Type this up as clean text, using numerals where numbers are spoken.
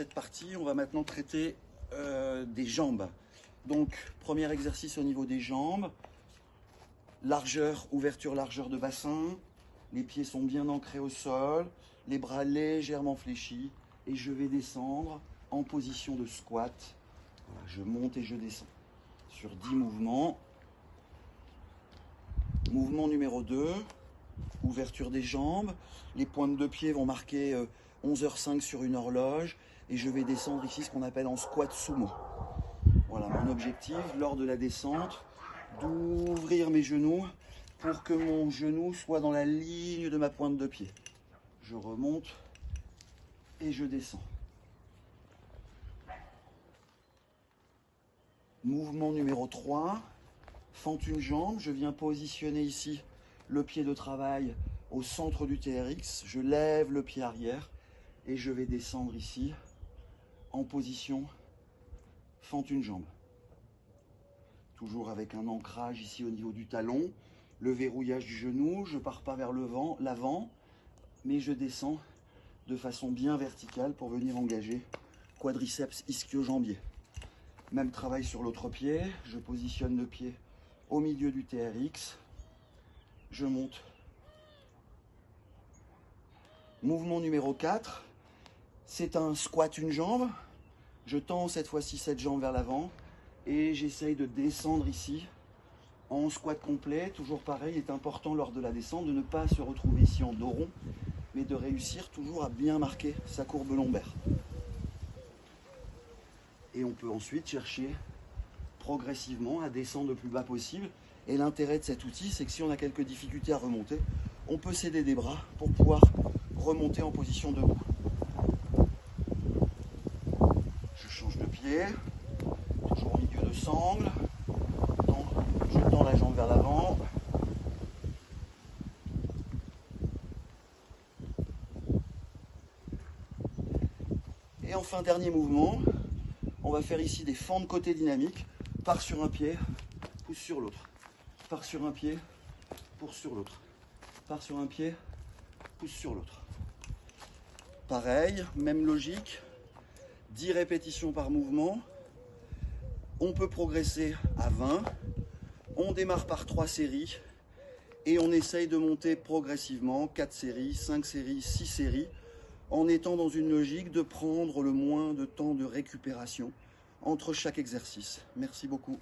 Cette partie, on va maintenant traiter des jambes. Donc, premier exercice au niveau des jambes. Largeur, ouverture, largeur de bassin. Les pieds sont bien ancrés au sol. Les bras légèrement fléchis. Et je vais descendre en position de squat. Voilà, je monte et je descends. Sur 10 mouvements. Mouvement numéro 2. Ouverture des jambes. Les pointes de pied vont marquer 11h05 sur une horloge. Et je vais descendre ici ce qu'on appelle en squat sumo. Voilà, mon objectif lors de la descente, d'ouvrir mes genoux pour que mon genou soit dans la ligne de ma pointe de pied. Je remonte et je descends. Mouvement numéro 3, fente une jambe, je viens positionner ici le pied de travail au centre du TRX, je lève le pied arrière et je vais descendre ici en position fente une jambe. Toujours avec un ancrage ici au niveau du talon, le verrouillage du genou, je ne pars pas vers l'avant, mais je descends de façon bien verticale pour venir engager quadriceps ischio-jambier. Même travail sur l'autre pied, je positionne le pied au milieu du TRX, je monte. Mouvement numéro 4, c'est un squat une jambe, je tends cette fois-ci cette jambe vers l'avant et j'essaye de descendre ici en squat complet. Toujours pareil, il est important lors de la descente de ne pas se retrouver ici en dos rond, mais de réussir toujours à bien marquer sa courbe lombaire. Et on peut ensuite chercher progressivement à descendre le plus bas possible. Et l'intérêt de cet outil, c'est que si on a quelques difficultés à remonter, on peut s'aider des bras pour pouvoir remonter en position debout. Je change de pied, toujours au milieu de sangle. Je tends la jambe vers l'avant. Et enfin, dernier mouvement, on va faire ici des fentes côté dynamiques. Part sur un pied, pousse sur l'autre. Part sur un pied, pousse sur l'autre. Part sur un pied, pousse sur l'autre. Pareil, même logique, 10 répétitions par mouvement. On peut progresser à 20. On démarre par 3 séries et on essaye de monter progressivement 4 séries, 5 séries, 6 séries en étant dans une logique de prendre le moins de temps de récupération entre chaque exercice. Merci beaucoup.